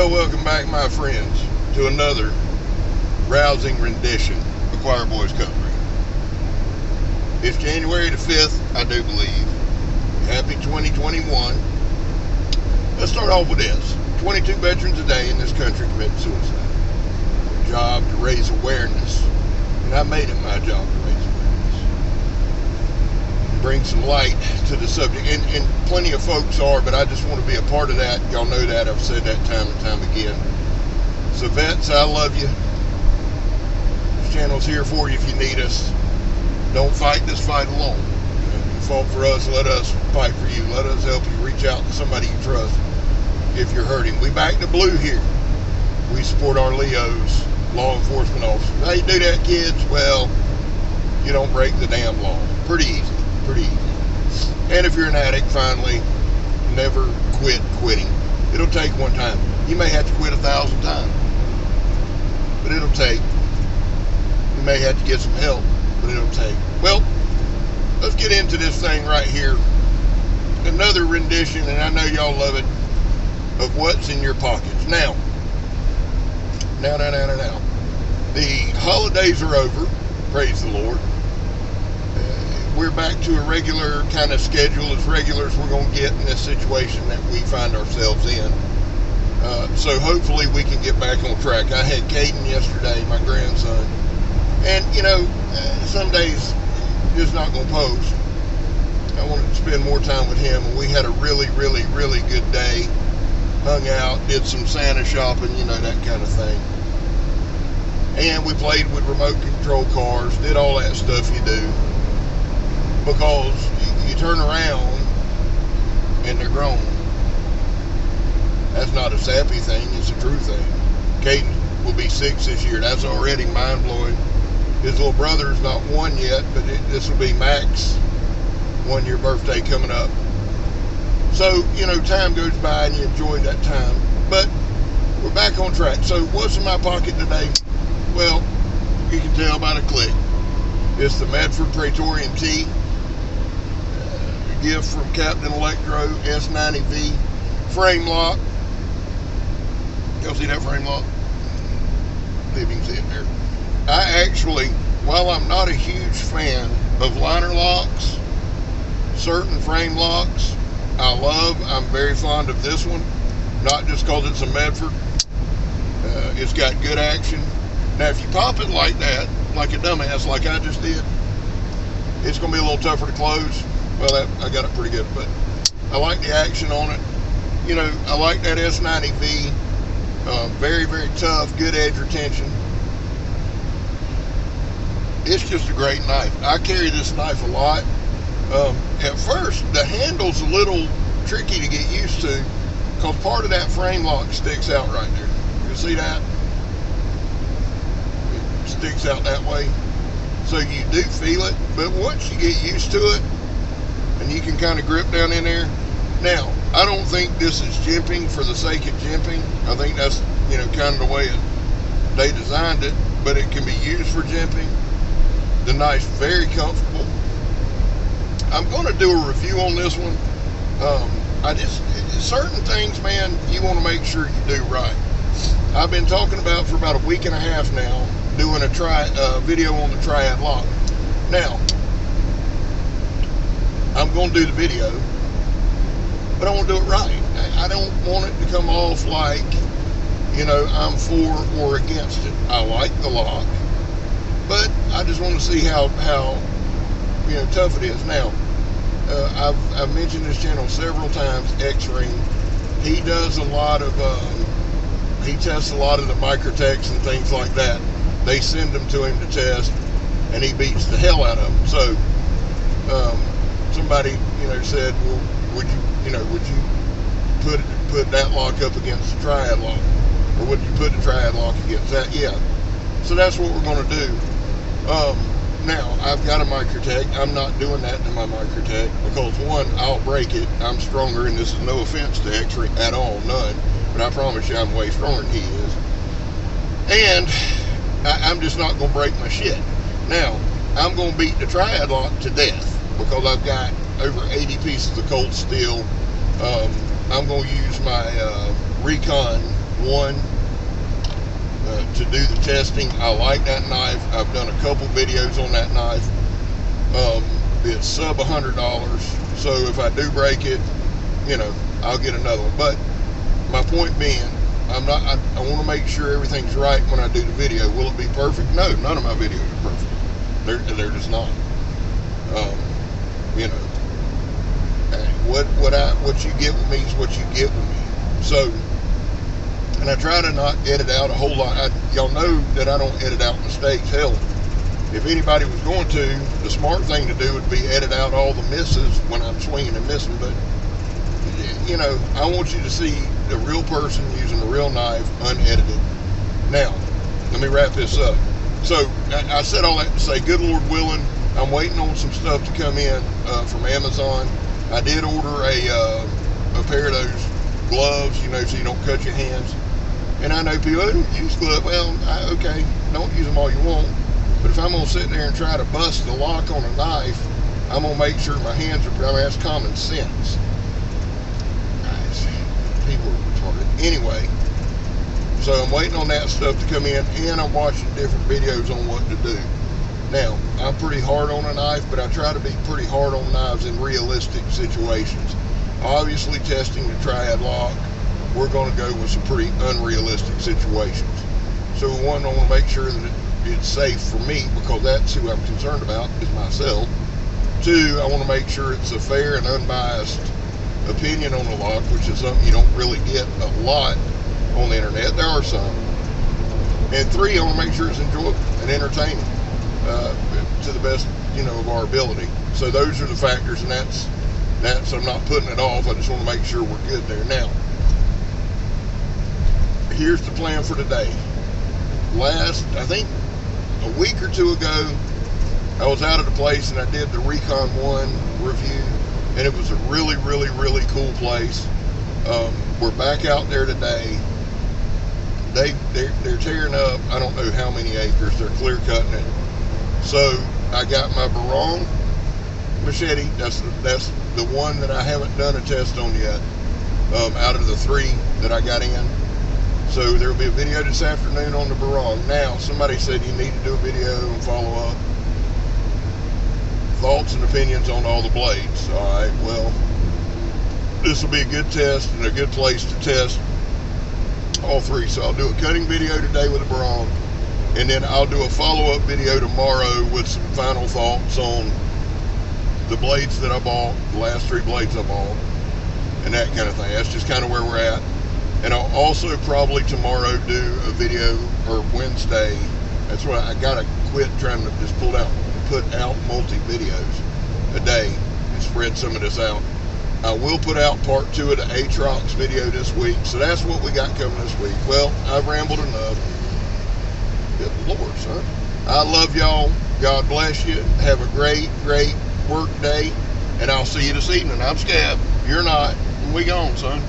Well, welcome back, my friends, to another rousing rendition of Choir Boys Country. It's January the 5th, I do believe. Happy 2021. Let's start off with this. 22 veterans a day in this country commit suicide. My job to raise awareness, and I made it my job to raise awareness. Bring some light to the subject, and plenty of folks are, but I just want to be a part of that. Y'all know that. I've said that time and time again. So vets, I love you. This channel's here for you if you need us. Don't fight this fight alone. You fought for us, let us fight for you. Let us help you reach out to somebody you trust if you're hurting. We back the blue here. We support our LEOs, law enforcement officers. How you do that, kids? Well, you don't break the damn law. Pretty easy. Pretty easy. And if you're an addict, finally, never quit quitting. It'll take one time. You may have to quit 1,000 times, but it'll take. You may have to get some help, but it'll take. Well, let's get into this thing right here. Another rendition, and I know y'all love it, of what's in your pockets. Now. The holidays are over, praise the Lord. We're back to a regular kind of schedule, as regular as we're going to get in this situation that we find ourselves in. So hopefully we can get back on track. I had Caden yesterday, my grandson, and some days just not going to post. I wanted to spend more time with him, and we had a really, really, really good day. Hung out, did some Santa shopping, that kind of thing. And we played with remote control cars, did all that stuff you do. Because you turn around and they're grown. That's not a sappy thing, it's a true thing. Caden will be 6 this year. That's already mind-blowing. His little brother's not 1 yet, but this will be Mac's 1-year birthday coming up. So, time goes by and you enjoy that time. But we're back on track. So what's in my pocket today? Well, you can tell by the click. It's the Medford Praetorian T. Gift from Captain Electro S90V frame lock. Y'all see that frame lock? See if you can see it there. I actually, while I'm not a huge fan of liner locks, certain frame locks I'm very fond of this one, not just because it's a Medford. It's got good action. Now if you pop it like that, like a dumbass like I just did, it's going to be a little tougher to close. Well, I got it pretty good, but I like the action on it. I like that S90V. Very, very tough, good edge retention. It's just a great knife. I carry this knife a lot. At first, the handle's a little tricky to get used to because part of that frame lock sticks out right there. You see that? It sticks out that way. So you do feel it, but once you get used to it, and you can kind of grip down in there. Now, I don't think this is jimping for the sake of jimping. I think that's, kind of the way they designed it, but it can be used for jimping. The knife's very comfortable. I'm going to do a review on this one. Certain things, man, you want to make sure you do right. I've been talking about for about a week and a half now, doing a video on the triad lock. Now, I'm going to do the video, but I want to do it right. I don't want it to come off like, I'm for or against it. I like the lock, but I just want to see how tough it is. Now, I've mentioned this channel several times, X-Ring. He does a lot of, he tests a lot of the microtechs and things like that. They send them to him to test, and he beats the hell out of them. So, somebody, said, well, would you put that lock up against the triad lock? Or would you put the triad lock against that? Yeah. So that's what we're going to do. Now, I've got a microtech. I'm not doing that to my microtech because, one, I'll break it. I'm stronger, and this is no offense to X-Ray at all, none. But I promise you I'm way stronger than he is. And I'm just not going to break my shit. Now, I'm going to beat the triad lock to death because I've got over 80 pieces of cold steel. I'm going to use my Recon one to do the testing. I like that knife. I've done a couple videos on that knife. It's sub $100, so if I do break it, I'll get another one. But my point being, I want to make sure everything's right when I do the video. Will it be perfect? No, none of my videos are perfect. They're just not. What you get with me is what you get with me. So, and I try to not edit out a whole lot. Y'all know that I don't edit out mistakes. Hell, if anybody was going to, the smart thing to do would be edit out all the misses when I'm swinging and missing. But, I want you to see the real person using a real knife, unedited. Now, let me wrap this up. So, I said all that to say, good Lord willing, I'm waiting on some stuff to come in from Amazon. I did order a pair of those gloves, so you don't cut your hands. And I know people, use gloves. Well, okay, don't use them all you want. But if I'm going to sit there and try to bust the lock on a knife, I'm going to make sure my hands are, that's common sense. Guys, people are retarded. Anyway, so I'm waiting on that stuff to come in, and I'm watching different videos on what to do. Now, I'm pretty hard on a knife, but I try to be pretty hard on knives in realistic situations. Obviously, testing the triad lock, we're going to go with some pretty unrealistic situations. So one, I want to make sure that it's safe for me, because that's who I'm concerned about, is myself. Two, I want to make sure it's a fair and unbiased opinion on the lock, which is something you don't really get a lot on the internet. There are some. And three, I want to make sure it's enjoyable and entertaining to the best, of our ability. So those are the factors, and that's I'm not putting it off. I just want to make sure we're good there. Now, here's the plan for today. I think a week or two ago, I was out at a place and I did the Recon 1 review, and it was a really, really, really cool place. We're back out there today. They're tearing up, I don't know how many acres, they're clear cutting it. So I got my Barong machete. That's the one that I haven't done a test on yet, out of the three that I got in. So there will be a video this afternoon on the Barong. Now, somebody said you need to do a video and follow up. Thoughts and opinions on all the blades. Alright, well, this will be a good test and a good place to test all three. So I'll do a cutting video today with the Barong, and then I'll do a follow-up video tomorrow with some final thoughts on the blades that I bought, the last three blades I bought, and that kind of thing. That's just kind of where we're at. And I'll also probably tomorrow do a video, or Wednesday. That's what I gotta quit trying to just put out multi-videos a day and spread some of this out. I will put out part 2 of the Aatrox video this week. So that's what we got coming this week. Well, I've rambled enough. Good Lord, son. I love y'all. God bless you. Have a great, great work day. And I'll see you this evening. I'm Scab. You're not. We gone, son.